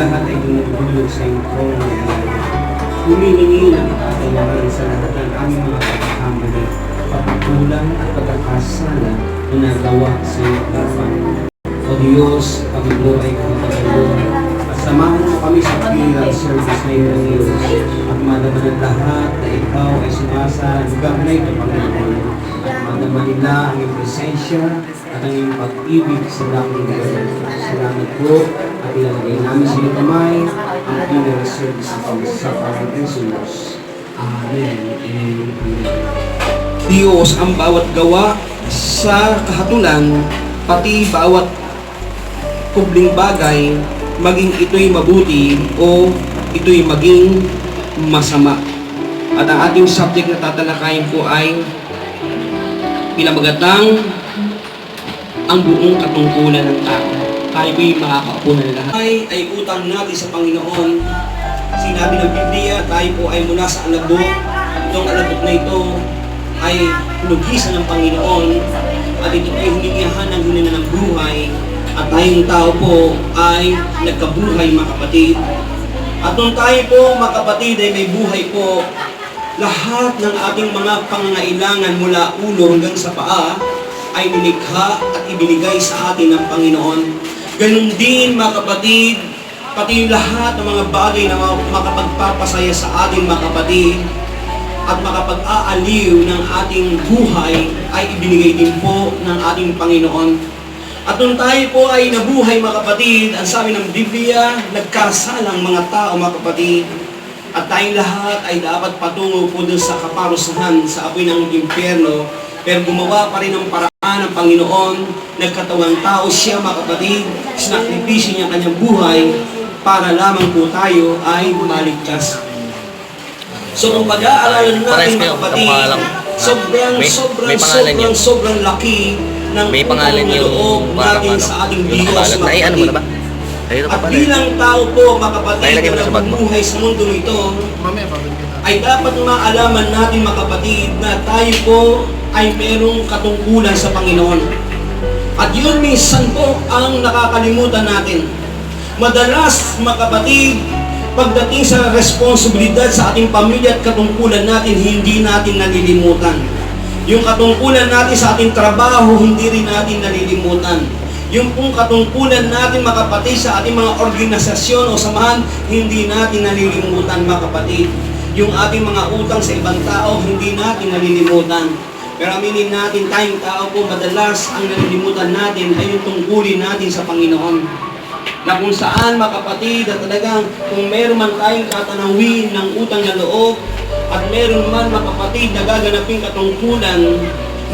lahat ay dumulog sa iyong trono ng buhay. Humihingi ng kapatawaran sa lahat ng aming mga pagkakamali, pagkukulang at pagkakasala na nagawa sa iyong harapan. O Diyos, Panginoon ay kapatawaran at samahan mo kami sa pagkirang service na iyong Diyos at madama ng lahat na ikaw ay sumasa lugar na ito, Panginoon. At madama nila ang iyong presensya at ang iyong pag-ibig sa langit na ito. Salamat po at ilalagay namin sa iyong kamay ang funeral service sa Panginoon Jesus. Amen and Amen. Diyos ang bawat gawa sa kahatulan, pati bawat kubling bagay, maging ito'y mabuti o ito'y maging masama. At ang ating subject na tatalakayin po ay pinamagatang ang buong katungkulan ng tao. Tayo po'y makakaupo na lahat. Ay utang natin sa Panginoon. Sinabi ng Biblia, tayo po ay mula sa alabok. Itong alabok na ito ay pinugisan ng Panginoon at ito ay hiningihan ng hininga ng buhay. At tayong tao po ay nagkabuhay, mga kapatid. At nung tayo po, mga kapatid, ay may buhay po, lahat ng ating mga pangangailangan mula ulo hanggang sa paa ay nilikha at ibinigay sa atin ng Panginoon. Ganun din, mga kapatid, pati lahat ng mga bagay na makapagpapasaya sa atin, mga kapatid, at makapag-aaliw ng ating buhay ay ibinigay din po ng ating Panginoon. At nung tayo po ay nabuhay, mga kapatid, ang sabi ng Biblia, nagkasalang mga tao, mga kapatid, at tayong lahat ay dapat patungo po dun sa kaparusahan sa apoy ng impyerno, pero gumawa pa rin ng paraan ng Panginoon, nagkatawang tao siya, mga kapatid, sinakripisyo niya kanyang buhay para lamang po tayo ay maligtas. So kung pag-aaralan natin, mga kapatid, sobrang laki ng may pangalan yung loob natin sa ating Diyos, mga ay, ano mo na ba? At bilang tao po, mga kapatid, na nabubuhay sa mundo ito, ay dapat maalaman natin, mga kapatid, na tayo po ay merong katungkulan sa Panginoon. At yun minsan po ang nakakalimutan natin. Madalas, mga kapatid, pagdating sa responsibilidad sa ating pamilya at katungkulan natin, hindi natin nalilimutan. Yung katungkulan natin sa ating trabaho, hindi rin natin nalilimutan. Yung pong katungkulan natin, mga kapatid, sa ating mga organisasyon o samahan, hindi natin nalilimutan, mga kapatid. Yung ating mga utang sa ibang tao, hindi natin nalilimutan. Pero aminin natin, tayong tao po, madalas ang nalilimutan natin ay yung tungkulin natin sa Panginoon. Na kung saan, mga kapatid, at talagang kung meron man tayong tatanawin ng utang na loob, at meron man, mga kapatid, na gaganapin katungkulan,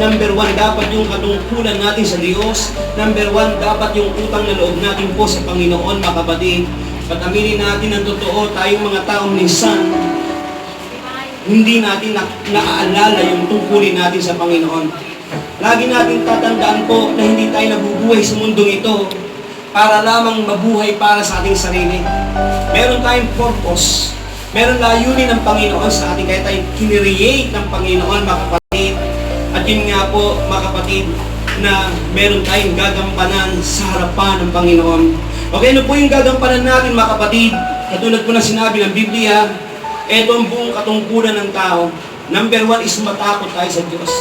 number 1, dapat yung katungkulan natin sa Diyos. Number 1, dapat yung utang na loob natin po sa Panginoon, mga kapatid. At aminin natin ang totoo, tayong mga taong minsan, hindi natin naaalala yung tungkulin natin sa Panginoon. Lagi natin tatandaan po na hindi tayo nabubuhay sa mundong ito para lamang mabuhay para sa ating sarili. Meron tayong purpose. Meron layunin ng Panginoon sa ating, kaya tayo kinreate ng Panginoon, mga kapatid. At yun nga po, mga kapatid, na meron tayong gagampanan sa harapan ng Panginoon. Okay, ano po yung gagampanan natin, mga kapatid? Katulad po na sinabi ng Biblia, ito ang buong katungkulan ng tao. Number 1 is matakot tayo sa Diyos.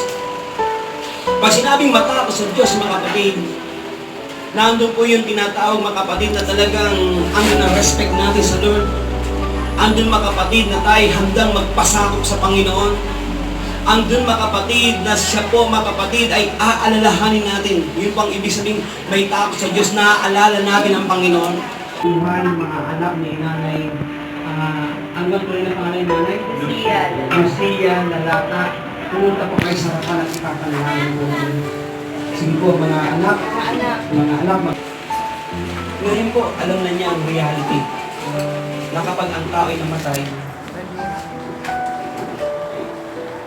Pag sinabing matakot sa Diyos, mga kapatid, nandun po yung tinatawag, mga kapatid, na talagang ano na respect natin sa Lord. Andun, mga kapatid, na tayo handang magpasakop sa Panginoon. Andun, mga kapatid, na siya po, mga kapatid, ay aalalahanin natin. Yun pang ibig sabihin, may takot sa Diyos, naaalala natin ang Panginoon. Buhay ng mga anak ni Nanay, ano po rin ang pangalan ni Nanay? Lucia Lalata. Pumunta po kayo sa harapan at ipapalalaman po. Sige po, mga anak. Ngayon po, alam na niya ang reality. Na kapag ang tao ay namatay,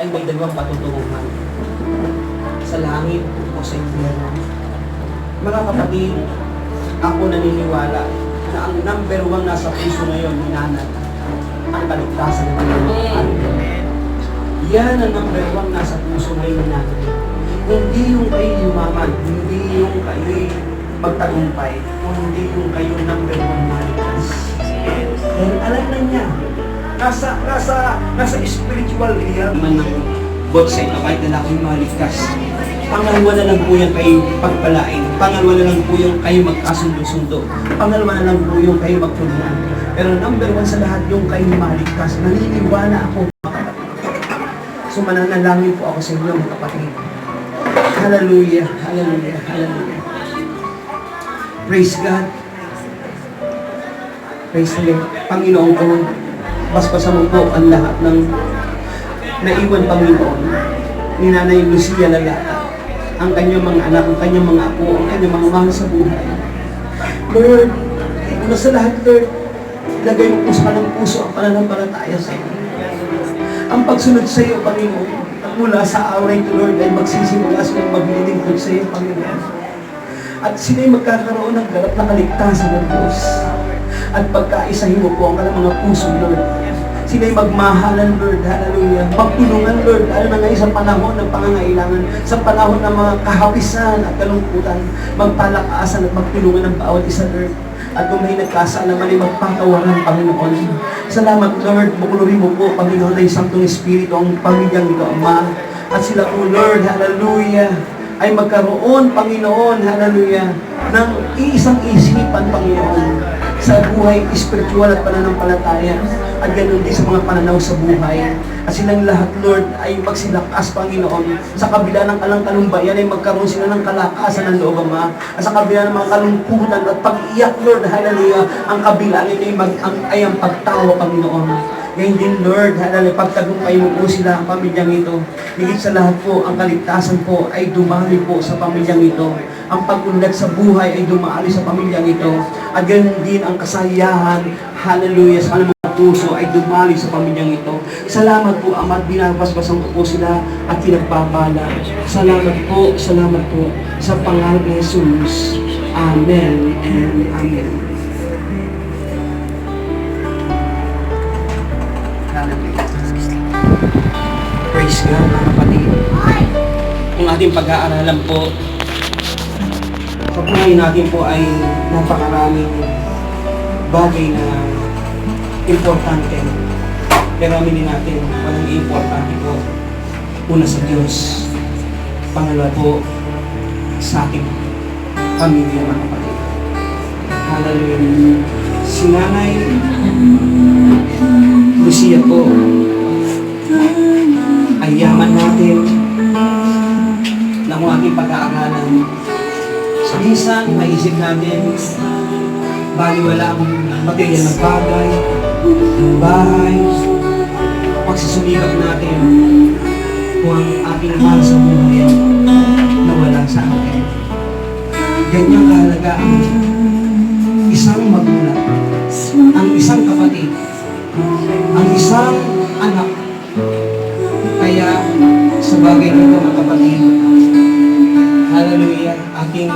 ay may dalawang patutunguhan. Sa langit o sa impyerno. Mga kapatid, ako naniniwala na ang number 1 nasa puso ngayon ni Nanay, ang kaligtasan ng Panginoon. Yan ang number 1 nasa puso ngayon ni Nanay. Hindi yung kayo yumaman, hindi yung kayo magtagumpay, kundi yung kayo number 1 maligtas. Dahil alam na niya, nasa spiritual realm man ng both side na kahit na ako'y maligtas. Pangalawa na lang po yung kayo pagpalain. Pangalawa na lang po yung kayo magkasundo-sundo. Pangalawa na lang po yung kayo magtulungan. Pero number one sa lahat yung kayo maligtas. Naniniwala ako, mga kapatid. So mananalangin po ako sa inyo, mga kapatid. Hallelujah, hallelujah, hallelujah. Praise God. Praise the Lord. Panginoon ko, basbasan mo po ang lahat ng naiwan Panginoon ni Nanay Lucia Lalata, ang kanyang mga anak, ang kanyang mga apo, ang kanyang mga mahal sa buhay. Lord, una sa lahat, Lord, ilagay mo po sa kanang puso ang pananampalataya sa iyo. Ang pagsunod sa iyo, Panginoon, at mula sa araw ito, Lord, ay magsisimula silang maglilingkod sa iyo, Panginoon. At sila'y magkakaroon ng ganap na kaligtasan ng Diyos. At pagkaisahin mo po ang kanilang mga puso, Lord. Sila'y magmahalan, Lord. Hallelujah. Magtulungan, Lord. Lalo na ngayon sa panahon ng pangangailangan, sa panahon ng mga kahapisan at kalungkutan, magpalakasan at magtulungan ng bawat isa, Lord. At kung may nagkasalaman ay magpatawaran, Panginoon. Salamat, Lord. Bukulorin mo po, Panginoon, ay Santong Espiritu, ang pamilyang ito, Ama. At sila po, Lord, hallelujah, ay magkaroon, Panginoon, hallelujah, ng iisang isipan, Panginoon, sa buhay spiritual at pananampalataya, at ganoon din sa mga pananaw sa buhay. At silang lahat, Lord, ay magsilakas, Panginoon. Sa kabila ng kalangkalumbayan ay magkaroon sila ng kalakasan ng loob, Ama. At sa kabila ng mga kalungkutan at pag-iyak, Lord, hallelujah, ang kabila nito ay ang pagtawa, Panginoon. Ngayon din, Lord, hallelujah, pagtagumpay mo po sila ang pamilyang ito. Higit sa lahat po, ang kaligtasan po ay dumali po sa pamilyang ito. Ang pag-unlad sa buhay ay dumali sa pamilyang ito. At ganoon din ang kasayahan, hallelujah, sa kanilang mga puso ay dumali sa pamilyang ito. Salamat po, Ama, at binabasbasan ko po sila at pinagpapala. Salamat po sa pangalan ni Jesus. Amen and Amen. Praise God, mga kapatid. Kung ating pag-aaralan po, sa buhay natin po ay napakaraming bagay na importante. Pero aminin natin, walang importante po. Una sa Diyos, pangalawa po sa ating pamilya, mga kapatid. Hallelujah. Si Nanay Lucia po ay yaman natin na kung ating pag-aaralan. Sa minsan, maisip natin, baliwala ang material ng bagay, bahay, pagsisumikap natin kung ang ating mahal sa buhay nawala sa atin. Ganyan kahalaga ang isang magulang, ang isang kapatid, ang isang anak. Kaya sa bagay nito, mga kapatid, hallelujah, ating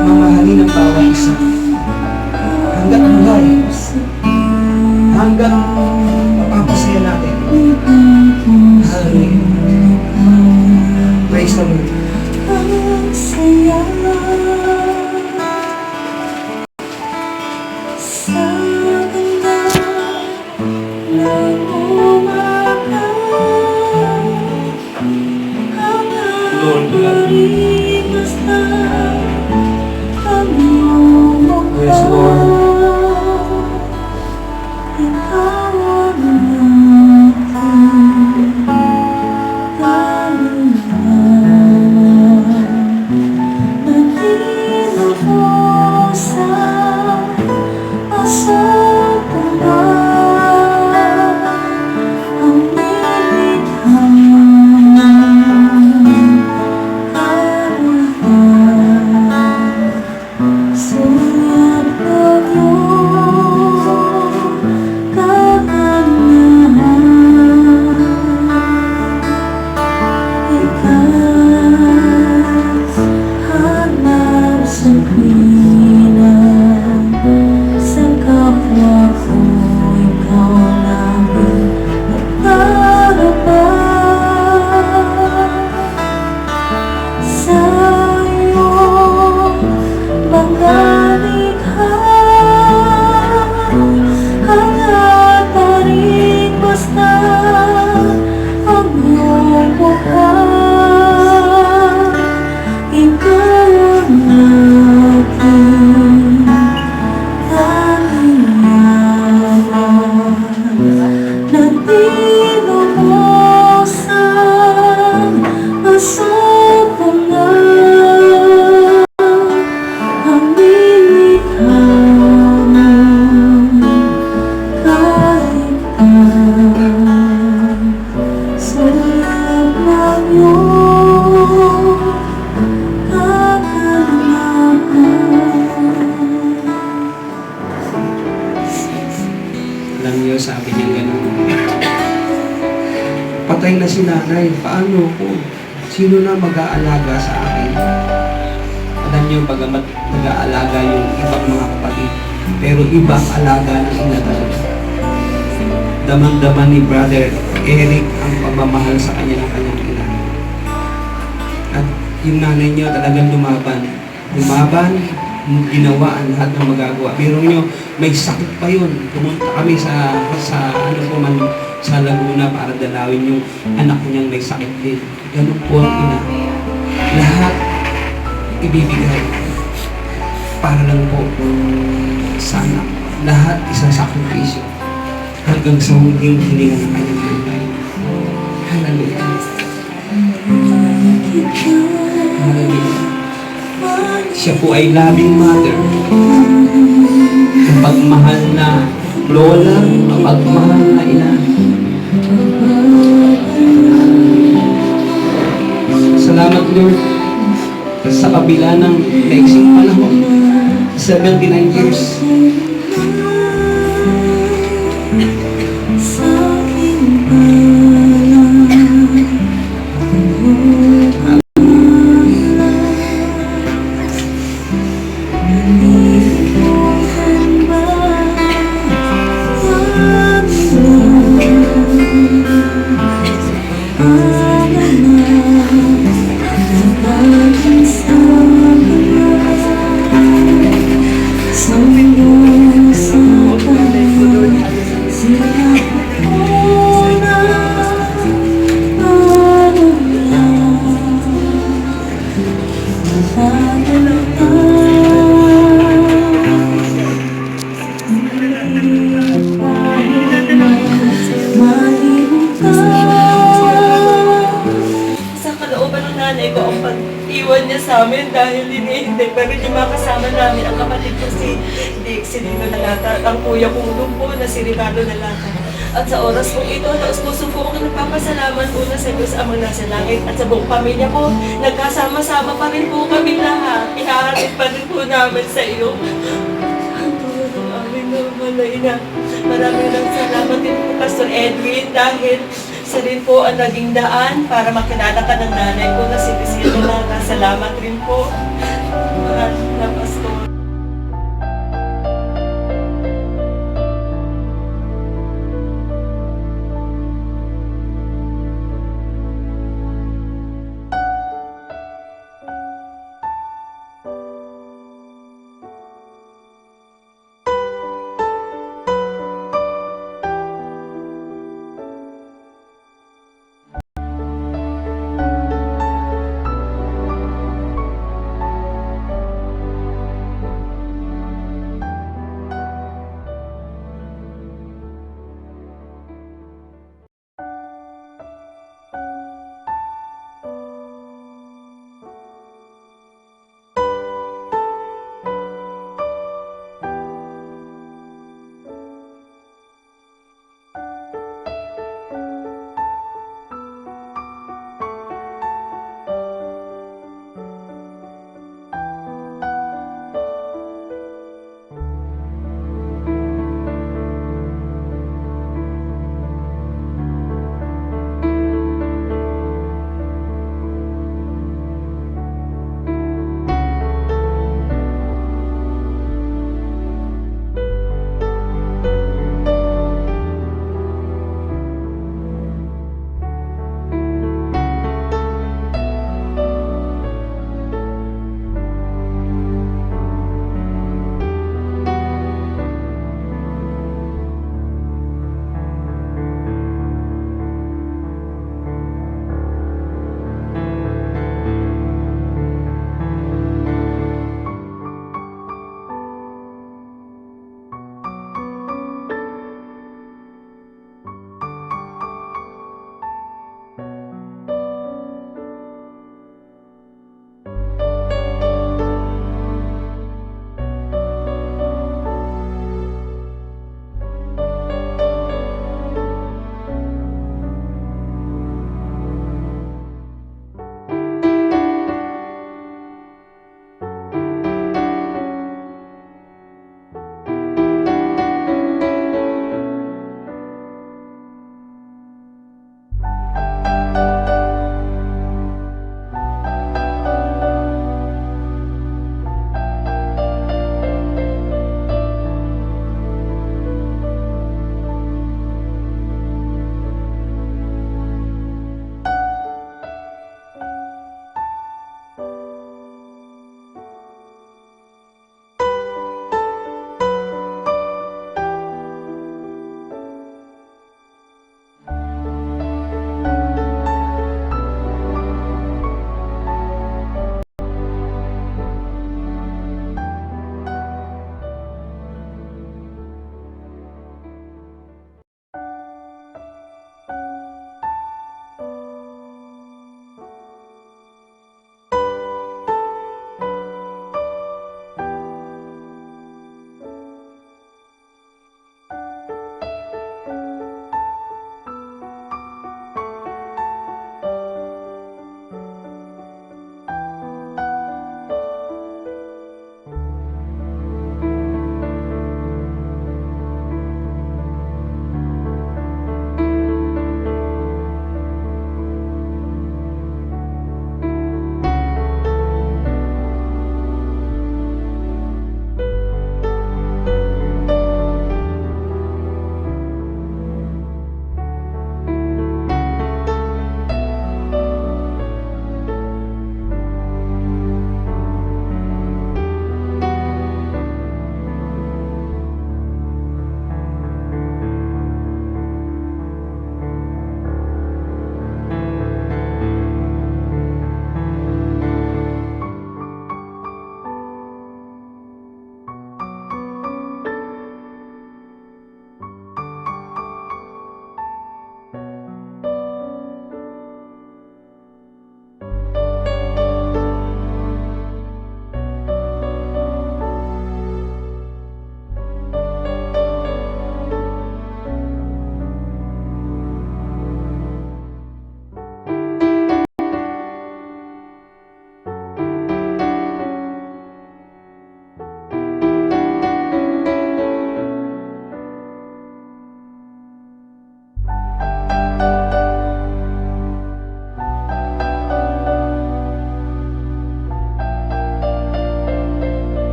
mamahalin ang bawat isa. Hanggat buhay, hanggat mapapasaya natin. Hallelujah. Praise the Lord. Lord, yes, Lord. Alam niyo, sabi niya gano'n. Patay na si nanay, paano ko? Sino na mag-aalaga sa akin? Alam niyo, bagamat nag-aalaga yung ibang mga kapatid, pero ibang alaga ng ina talaga. Damang-daman ni Brother Eric ang pagmamahal sa kanya ng kanyang ina. At yung nanay niyo talagang lumaban. Lumaban, ginawa ang lahat ng magagawa. Pero nyo, may sakit pa yun. Pumunta kami sa ano po man, sa Laguna para dalawin yung anak niyang may sakit din. Ganun po ang ina. Lahat ibibigay para lang po sa anak. Lahat isasakripisyo hanggang sa huling hininga ng kanyang buhay. Hallelujah. Hallelujah. Siya po ay loving mother. Mapagmahal na lola, mapagmahal na ina. Salamat Lord sa kabila ng maiksing panahon, 79 years. Sa kalooban ng nanay ko ang pag-iwan niya sa amin dahil hinihintay pa rin yung makasama namin ang kapatid ko si Dixie Dino Nalata, ang kuya kong lumpo na si Ricardo Nalata. At sa oras kong ito, taos puso ko ang nagpapasalamat una sa Diyos Amang nasa langit at sa buong pamilya ko. Nagkasama-sama pa rin po kami lahat. Ihahatid pa rin po namin sa iyo. Ang tulad ng aming normal na ina. Maraming salamat din po Pastor Edwin dahil sa rin po ang naging daan para makilala ka ng nanay ko na si Priscilla Nalata. Salamat rin po. Mahal na Pastor.